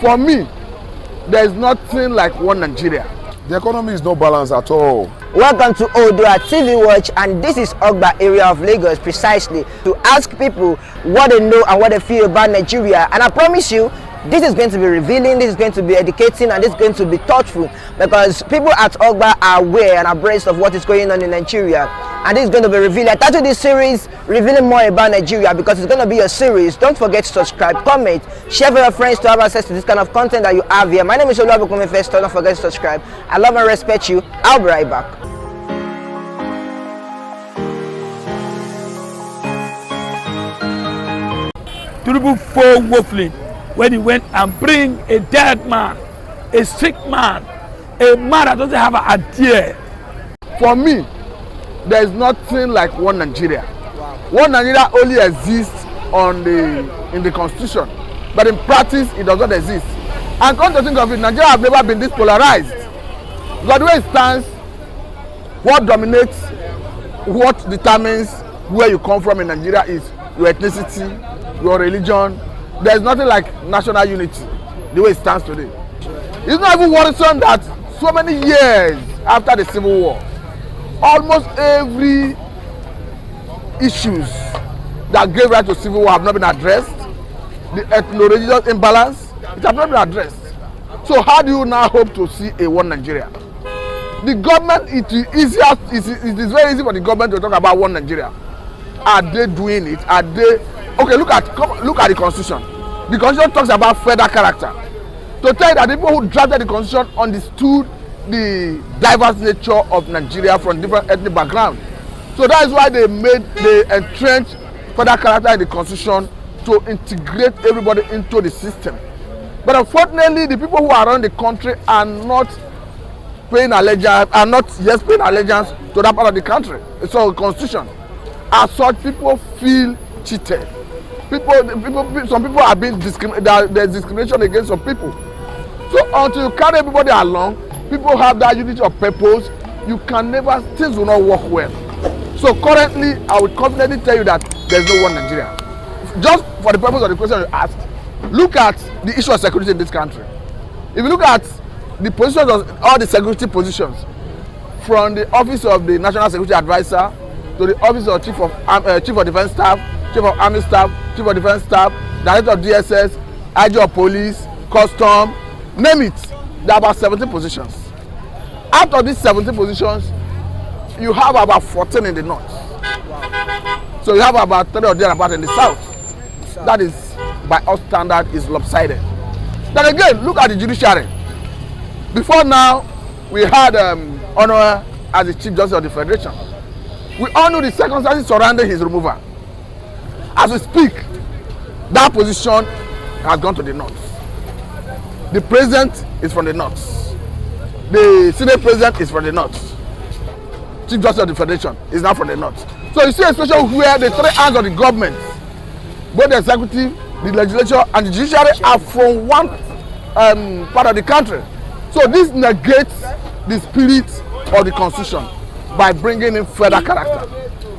For me, there is nothing like one Nigeria. The economy is not balanced at all. Welcome to ODUA TV Watch, and this is OGBA area of Lagos, precisely to ask people what they know and what they feel about Nigeria. And I promise you, this is going to be revealing, this is going to be educating, and this is going to be thoughtful, because people at OGBA are aware and abreast of what is going on in Nigeria. And this is going to be revealing. I titled this series revealing more about Nigeria because it's going to be a series. Don't forget to subscribe, comment, share with your friends to have access to this kind of content that you have here. My name is OළුwaBukunmi Festo. Don't forget to subscribe. I love and respect you. I'll be right back. Tinubu for waffling when he went and bring a dead man, a sick man, a man that doesn't have an idea. For me, there is nothing like one Nigeria. Wow. One Nigeria only exists in the constitution, but in practice it does not exist. And come to think of it, Nigeria has never been this polarized. Because the way it stands, what dominates, what determines where you come from in Nigeria is your ethnicity, your religion. There is nothing like national unity the way it stands today. It's not even worrisome that so many years after the Civil War, almost every issues that gave rise to Civil War have not been addressed. The ethno-religious imbalance, it has not been addressed. So how do you now hope to see a one Nigeria? The government, it is very easy for the government to talk about one Nigeria. Are they doing it? Are they? Okay, look at the constitution. The constitution talks about federal character. To tell you that the people who drafted the constitution understood the diverse nature of Nigeria from different ethnic backgrounds. So that is why they entrenched federal character in the constitution to integrate everybody into the system. But unfortunately, the people who are around the country are not paying allegiance, paying allegiance to that part of the country. So the constitution. As such, people feel cheated. Some people are being discriminated. There's discrimination against some people. So until you carry everybody along, people have that unity of purpose, things will not work well. So currently, I would confidently tell you that there's no one Nigeria. Just for the purpose of the question you asked, look at the issue of security in this country. If you look at the positions of all the security positions, from the office of the National Security Advisor to the office of Chief of Defence Staff, Chief of Army Staff, Chief of Defence Staff, Director of DSS, IG of Police, Custom, name it, there are about 17 positions. Out of these 17 positions, you have about 14 in the north. Wow. So you have about 3 or thereabout in the south. That is, by our standard, is lopsided. Then again, look at the judiciary. Before now, we had Honor as the Chief Justice of the Federation. We all know the circumstances surrounding his removal. As we speak, that position has gone to the north. The president is from the north. The Senate president is from the north. Chief Justice of the Federation is now from the north. So you see a situation where the 3 arms of the government, both the executive, the legislature, and the judiciary, are from one part of the country. So this negates the spirit of the constitution by bringing in federal character.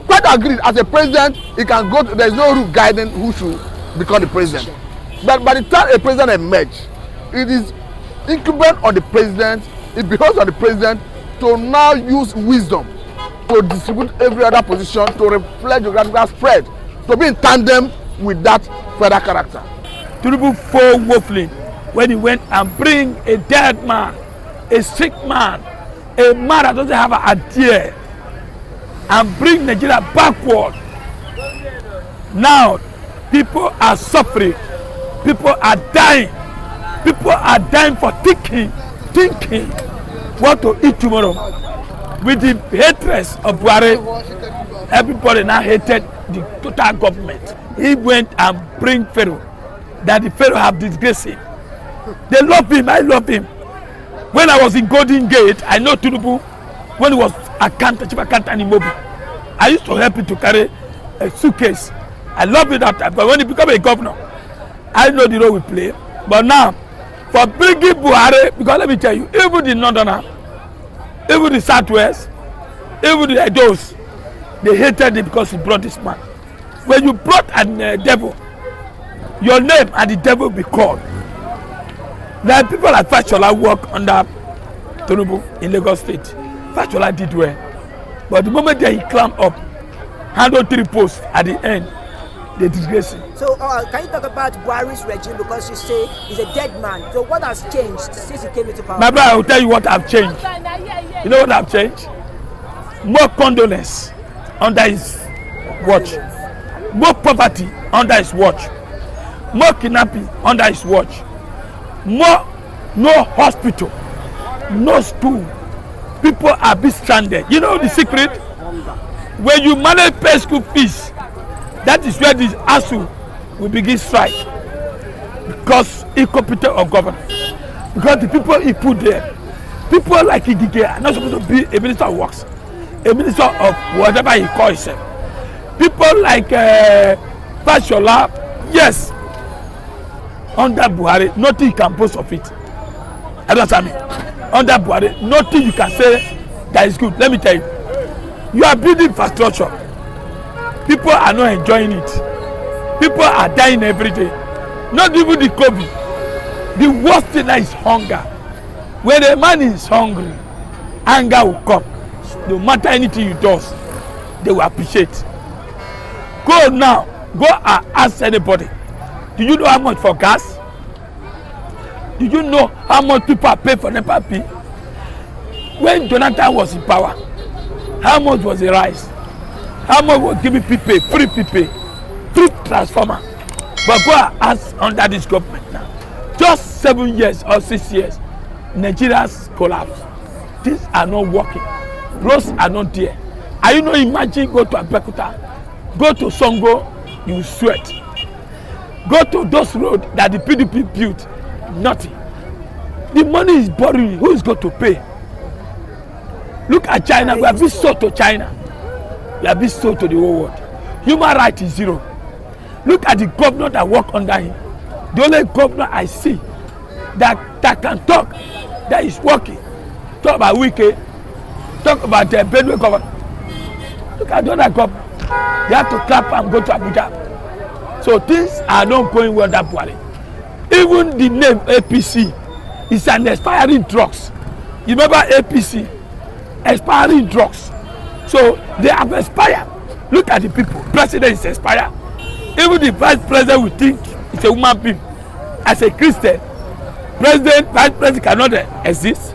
Quite agreed, as a president, he can go to, there is no rule guiding who should become the president. But by the time a president emerges, it is incumbent on the president, it behoves on the president to now use wisdom to distribute every other position to reflect geographical spread, to be in tandem with that federal character. Tinubu for waffling when he went and bring a dead man, a sick man, a man that doesn't have an idea, and bring Nigeria backward. Now, people are suffering. People are dying. People are dying for thinking what to eat tomorrow. With the hatred of Buhari, everybody now hated the total government. He went and bring Pharaoh, that the Pharaoh have disgraced him. They love him, I love him. When I was in Golden Gate, I know Tinubu, when he was chief accountant in Mobi, I used to help him to carry a suitcase. I love it that time, but when he became a governor, I know the role we play. But now, for bringing Buhari, because let me tell you, even the Northerner, even the Southwest, even the Edos, they hated him because he brought this man. When you brought a devil, your name and the devil will be called. There are people like Fashola work under Tinubu in Lagos State. Fashola did well. But the moment that he climbed up, handle 3 posts at the end, they disgrace him. So can you talk about Buhari's regime, because you say he's a dead man? So what has changed since he came into power? My brother, I will tell you what I've changed. You know what I've changed? More condolence under his watch. More poverty under his watch. More kidnapping under his watch. More no hospital, no school. People are being stranded. You know the secret? When you manage pay school fees, that is where this ASU will begin strike, because incompetent of governance. Because the people he put there, people like Igige are not supposed to be a minister of works, a minister of whatever he calls himself. People like Fashola, yes, under Buhari, nothing you can boast of it. I don't understand me. Under Buhari, nothing you can say that is good. Let me tell you, you are building infrastructure. People are not enjoying it. People are dying every day. Not even the COVID. The worst thing is hunger. When a man is hungry, anger will come. No matter anything you do, they will appreciate. Go now. Go and ask anybody. Do you know how much for gas? Do you know how much people are paying for NEPA bill? When Jonathan was in power, how much was the rice? How much was giving people free transformer? But go and ask under this government now. Just 7 years or 6 years, Nigeria's collapsed. Things are not working. Roads are not there. Are you not imagine go to Abeokuta, go to Songo, you sweat. Go to those roads that the PDP built, nothing. The money is borrowing. Who is going to pay? Look at China. We have been sold to China. We have been sold to the whole world. Human rights is zero. Look at the governor that work under him. The only governor I see that can talk, that is working. Talk about Wike. Talk about the Benue governor. Look at the other governor. They have to clap and go to Abuja. So things are not going well that Buhari. Even the name APC is an expiring drugs. You remember APC? Expiring drugs. So they have expired. Look at the people. President is expired. Even the vice president will think it's a human being. As a Christian, president, vice president cannot exist.